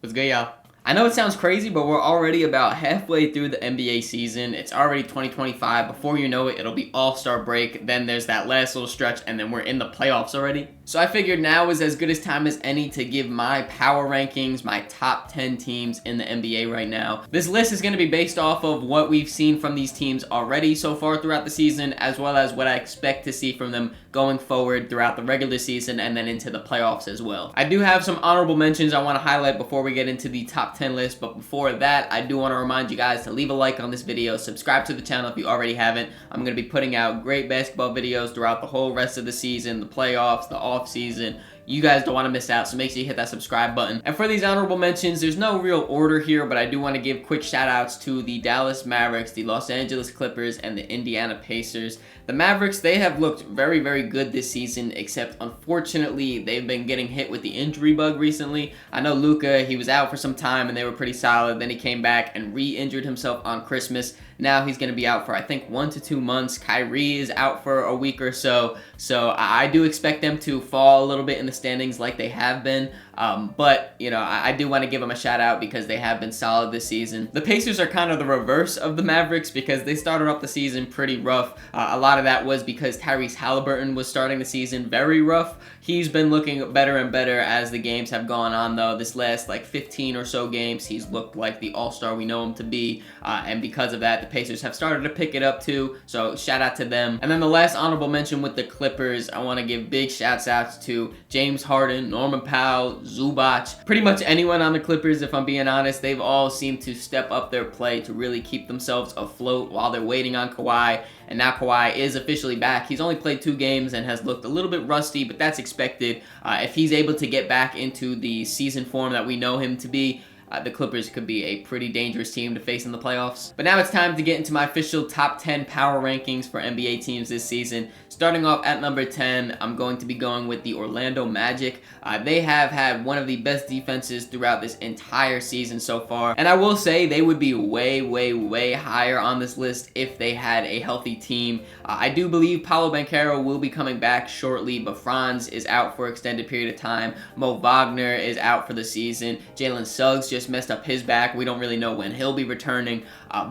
What's good, y'all? I know it sounds crazy, but we're already about halfway through the NBA season. It's already 2025. Before you know it, it'll be All-Star break. Then there's that last little stretch, and then we're in the playoffs already. So I figured now is as good as time as any to give my power rankings, my top 10 teams in the NBA right now. This list is going to be based off of what we've seen from these teams already so far throughout the season, as well as what I expect to see from them going forward throughout the regular season and then into the playoffs as well. I do have some honorable mentions I want to highlight before we get into the top 10 list, but before that, I do want to remind you guys to leave a like on this video, subscribe to the channel if you already haven't. I'm going to be putting out great basketball videos throughout the whole rest of the season, the playoffs, the off season. You guys don't want to miss out, so make sure you hit that subscribe button. And for these honorable mentions, there's no real order here, but I do want to give quick shout outs to the Dallas Mavericks, the Los Angeles Clippers, and the Indiana Pacers. The Mavericks, they have looked very, very good this season, except unfortunately, they've been getting hit with the injury bug recently. I know Luka, he was out for some time and they were pretty solid. Then he came back and re-injured himself on Christmas. Now he's going to be out for, I think, 1 to 2 months. Kyrie is out for a week or so. So I do expect them to fall a little bit in the standings like they have been. But, you know, I do want to give them a shout out because they have been solid this season. The Pacers are kind of the reverse of the Mavericks because they started off the season pretty rough. A lot of that was because Tyrese Halliburton was starting the season very rough. He's been looking better and better as the games have gone on, though. This last, 15 or so games, he's looked like the all-star we know him to be. And because of that, the Pacers have started to pick it up, too. So, shout out to them. And then the last honorable mention with the Clippers, I want to give big shouts outs to James Harden, Norman Powell, Zubac, pretty much anyone on the Clippers, if I'm being honest. They've all seemed to step up their play to really keep themselves afloat while they're waiting on Kawhi. And now Kawhi is officially back. He's only played 2 games and has looked a little bit rusty, but that's expected. If he's able to get back into the season form that we know him to be, the Clippers could be a pretty dangerous team to face in the playoffs. But now it's time to get into my official top 10 power rankings for NBA teams this season. Starting off at number 10, I'm going to be going with the Orlando Magic. They have had one of the best defenses throughout this entire season so far. And I will say they would be way, way, way higher on this list if they had a healthy team. I do believe Paolo Banchero will be coming back shortly, but Franz is out for an extended period of time. Mo Wagner is out for the season. Jalen Suggs just messed up his back. We don't really know when he'll be returning.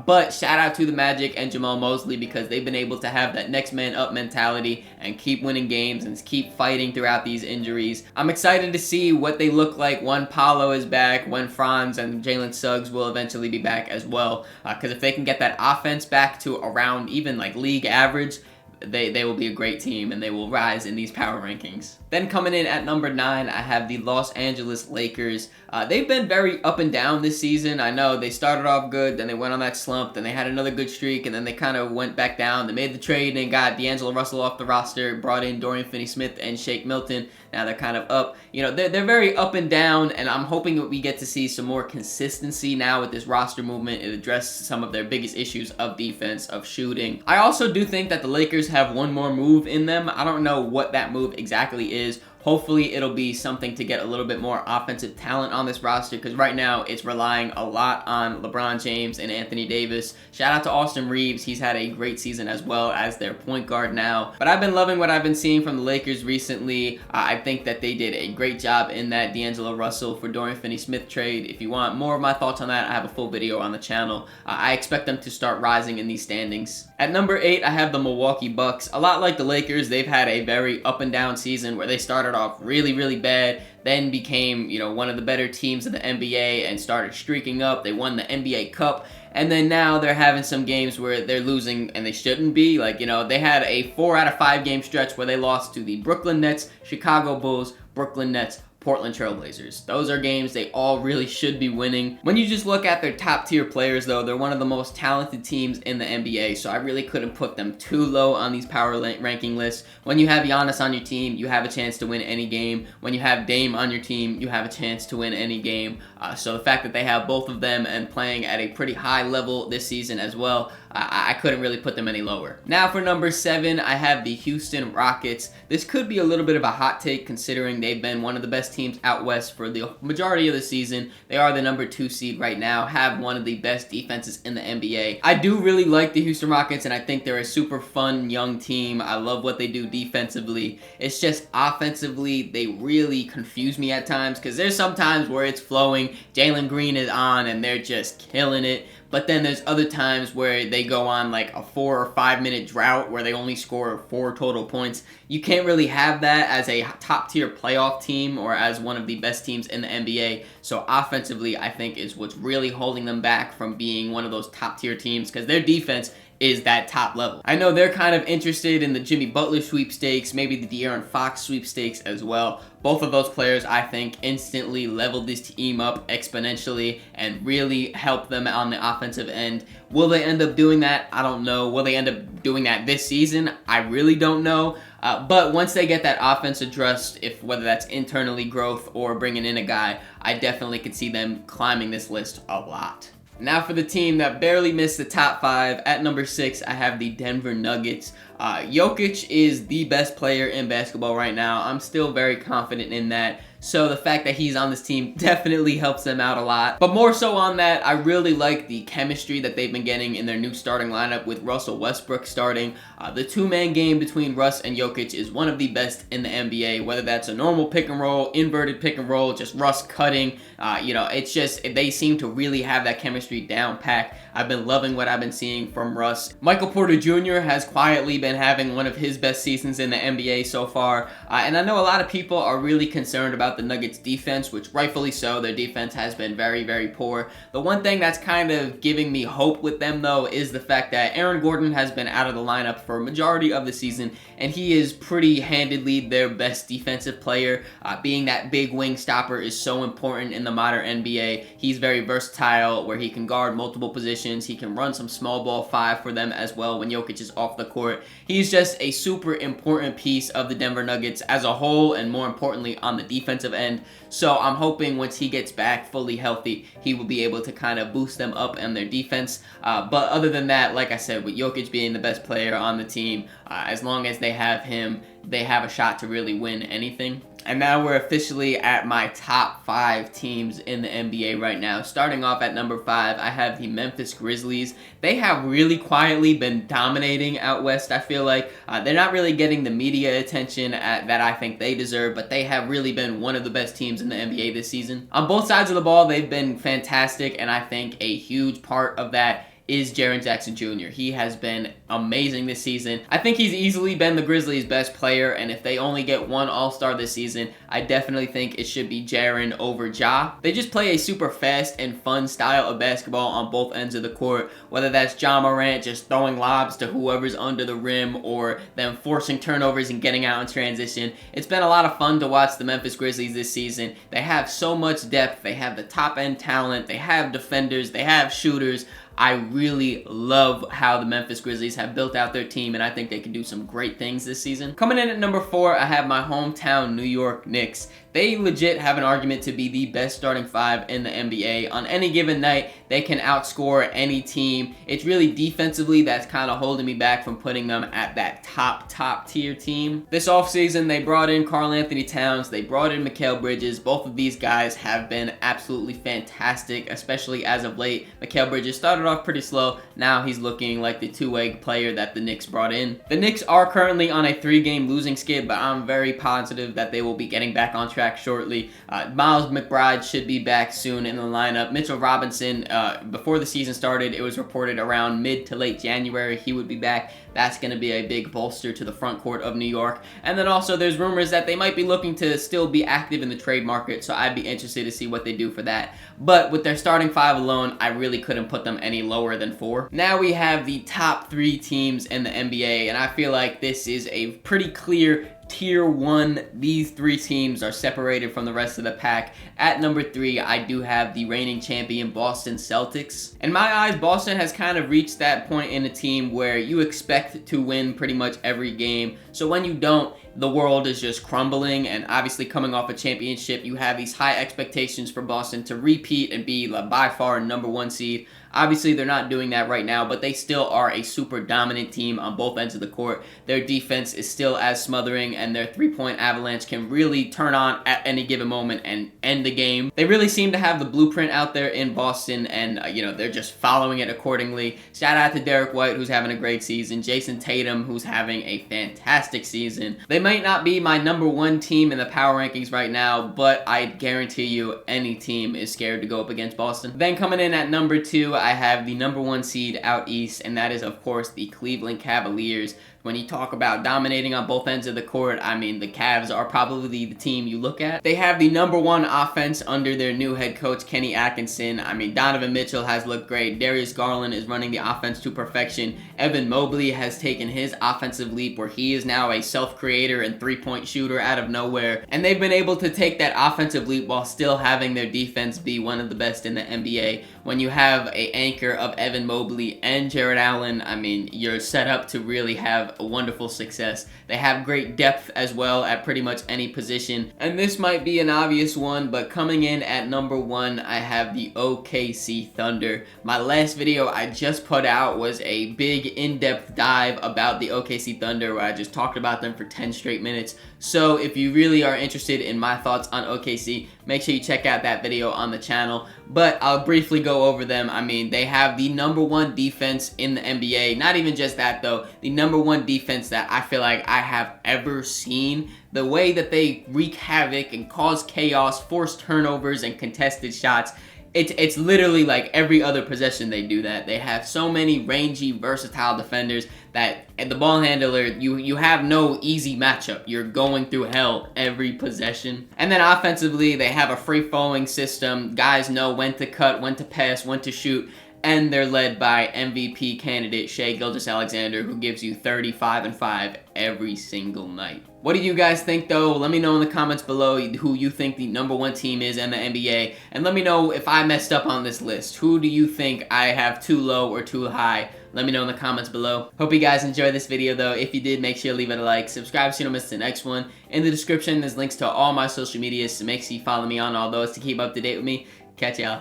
But shout out to the Magic and Jamal Mosley because they've been able to have that next man up mentality and keep winning games and keep fighting throughout these injuries. I'm excited to see what they look like when Paolo is back, when Franz and Jalen Suggs will eventually be back as well. Because if they can get that offense back to around even league average, they will be a great team and they will rise in these power rankings. Then coming in at number 9, I have the Los Angeles Lakers. They've been very up and down this season. I know they started off good, then they went on that slump, then they had another good streak, and then they kind of went back down. They made the trade and got D'Angelo Russell off the roster, brought in Dorian Finney-Smith and Shake Milton. Now they're kind of up. You know, they're very up and down, and I'm hoping that we get to see some more consistency now with this roster movement. It addressed some of their biggest issues of defense, of shooting. I also do think that the Lakers have one more move in them. I don't know what that move exactly is. Hopefully it'll be something to get a little bit more offensive talent on this roster because right now it's relying a lot on LeBron James and Anthony Davis. Shout out to Austin Reeves. He's had a great season as well as their point guard now. But I've been loving what I've been seeing from the Lakers recently. I think that they did a great job in that D'Angelo Russell for Dorian Finney-Smith trade. If you want more of my thoughts on that, I have a full video on the channel. I expect them to start rising in these standings. At number 8, I have the Milwaukee Bucks. A lot like the Lakers, they've had a very up and down season where they started off really, really bad, then became, one of the better teams in the NBA and started streaking up. They won the NBA Cup, and then now they're having some games where they're losing and they shouldn't be. They had a 4 out of 5 game stretch where they lost to the Brooklyn Nets, Chicago Bulls, Brooklyn Nets, Portland Trailblazers. Those are games they all really should be winning. When you just look at their top tier players though, they're one of the most talented teams in the NBA, so I really couldn't put them too low on these power ranking lists. When you have Giannis on your team, you have a chance to win any game. When you have Dame on your team, you have a chance to win any game. So the fact that they have both of them and playing at a pretty high level this season as well, I couldn't really put them any lower. Now for number 7, I have the Houston Rockets. This could be a little bit of a hot take considering they've been one of the best teams out west for the majority of the season. They are the number 2 seed right now, have one of the best defenses in the NBA. I do really like the Houston Rockets, and I think they're a super fun young team. I love what they do defensively. It's just offensively, they really confuse me at times because there's some times where it's flowing, Jalen Green is on, and they're just killing it. But then there's other times where they go on like a 4 or 5 minute drought where they only score 4 total points. You can't really have that as a top tier playoff team or as one of the best teams in the NBA. So offensively, I think is what's really holding them back from being one of those top tier teams because their defense is that top level. I know they're kind of interested in the Jimmy Butler sweepstakes, maybe the De'Aaron Fox sweepstakes as well. Both of those players, I think, instantly leveled this team up exponentially and really helped them on the offensive end. Will they end up doing that? I don't know. Will they end up doing that this season? I really don't know. But once they get that offense addressed, whether that's internally growth or bringing in a guy, I definitely could see them climbing this list a lot. Now for the team that barely missed the top 5, at number 6, I have the Denver Nuggets. Jokic is the best player in basketball right now. I'm still very confident in that. So the fact that he's on this team definitely helps them out a lot. But more so on that, I really like the chemistry that they've been getting in their new starting lineup with Russell Westbrook starting. The two-man game between Russ and Jokic is one of the best in the NBA, whether that's a normal pick and roll, inverted pick and roll, just Russ cutting. It's just, they seem to really have that chemistry down pat. I've been loving what I've been seeing from Russ. Michael Porter Jr. has quietly been having one of his best seasons in the NBA so far. And I know a lot of people are really concerned about the Nuggets defense, which rightfully so. Their defense has been very, very poor. The one thing that's kind of giving me hope with them, though, is the fact that Aaron Gordon has been out of the lineup for a majority of the season, and he is pretty handedly their best defensive player. Being that big wing stopper is so important in the modern NBA. He's very versatile, where he can guard multiple positions. He can run some small ball 5 for them as well when Jokic is off the court. He's just a super important piece of the Denver Nuggets as a whole, and more importantly on the defensive end. So I'm hoping once he gets back fully healthy, he will be able to kind of boost them up in their defense. But other than that, like I said, with Jokic being the best player on the team, as long as they have him, they have a shot to really win anything. And now we're officially at my top 5 teams in the NBA right now. Starting off at number 5, I have the Memphis Grizzlies. They have really quietly been dominating out west, I feel like. They're not really getting the media attention that I think they deserve, but they have really been one of the best teams in the NBA this season. On both sides of the ball, they've been fantastic, and I think a huge part of that is Jaren Jackson Jr. He has been amazing this season. I think he's easily been the Grizzlies' best player, and if they only get one All-Star this season, I definitely think it should be Jaren over Ja. They just play a super fast and fun style of basketball on both ends of the court, whether that's Ja Morant just throwing lobs to whoever's under the rim or them forcing turnovers and getting out in transition. It's been a lot of fun to watch the Memphis Grizzlies this season. They have so much depth. They have the top-end talent. They have defenders. They have shooters. I really love how the Memphis Grizzlies have built out their team, and I think they can do some great things this season. Coming in at number 4, I have my hometown New York Knicks. They legit have an argument to be the best starting 5 in the NBA. On any given night, they can outscore any team. It's really defensively that's kind of holding me back from putting them at that top tier team. This offseason, they brought in Karl Anthony Towns. They brought in Mikal Bridges. Both of these guys have been absolutely fantastic, especially as of late. Mikal Bridges started off pretty slow. Now he's looking like the two-way player that the Knicks brought in. The Knicks are currently on a 3-game losing skid, but I'm very positive that they will be getting back on track shortly. Miles McBride should be back soon in the lineup. Mitchell Robinson, before the season started, it was reported around mid to late January he would be back. That's going to be a big bolster to the front court of New York. And then also there's rumors that they might be looking to still be active in the trade market, so I'd be interested to see what they do for that. But with their starting 5 alone, I really couldn't put them any lower than 4. Now we have the top 3 teams in the NBA, and I feel like this is a pretty clear Tier 1, these 3 teams are separated from the rest of the pack. At number 3, I do have the reigning champion Boston Celtics. In my eyes, Boston has kind of reached that point in a team where you expect to win pretty much every game. So when you don't, the world is just crumbling, and obviously coming off a championship, you have these high expectations for Boston to repeat and be by far number one seed. Obviously, they're not doing that right now, but they still are a super dominant team on both ends of the court. Their defense is still as smothering, and their three-point avalanche can really turn on at any given moment and end the game. They really seem to have the blueprint out there in Boston, and they're just following it accordingly. Shout out to Derek White, who's having a great season. Jason Tatum, who's having a fantastic season. They might not be my number one team in the power rankings right now, but I guarantee you any team is scared to go up against Boston. Then coming in at number 2, I have the number 1 seed out east, and that is, of course, the Cleveland Cavaliers. When you talk about dominating on both ends of the court, I mean, the Cavs are probably the team you look at. They have the number 1 offense under their new head coach, Kenny Atkinson. I mean, Donovan Mitchell has looked great. Darius Garland is running the offense to perfection. Evan Mobley has taken his offensive leap where he is now a self-creator and three-point shooter out of nowhere. And they've been able to take that offensive leap while still having their defense be one of the best in the NBA. When you have an anchor of Evan Mobley and Jared Allen, I mean, you're set up to really have a wonderful success. They have great depth as well at pretty much any position. And this might be an obvious one, but coming in at number 1, I have the OKC Thunder. My last video I just put out was a big in-depth dive about the OKC Thunder where I just talked about them for 10 straight minutes. So if you really are interested in my thoughts on OKC, make sure you check out that video on the channel. But I'll briefly go over them. I mean, they have the number 1 defense in the NBA. Not even just that though, the number 1 defense that I feel like I have ever seen. The way that they wreak havoc and cause chaos, force turnovers and contested shots. It's literally like every other possession they do that. They have so many rangy, versatile defenders that at the ball handler, you have no easy matchup. You're going through hell every possession. And then offensively, they have a free-flowing system. Guys know when to cut, when to pass, when to shoot. And they're led by MVP candidate Shai Gilgeous-Alexander, who gives you 35 and 5 every single night. What do you guys think though? Let me know in the comments below who you think the number 1 team is in the NBA. And let me know if I messed up on this list. Who do you think I have too low or too high? Let me know in the comments below. Hope you guys enjoyed this video though. If you did, make sure you leave it a like. Subscribe so you don't miss the next one. In the description, there's links to all my social medias, so make sure you follow me on all those to keep up to date with me. Catch y'all.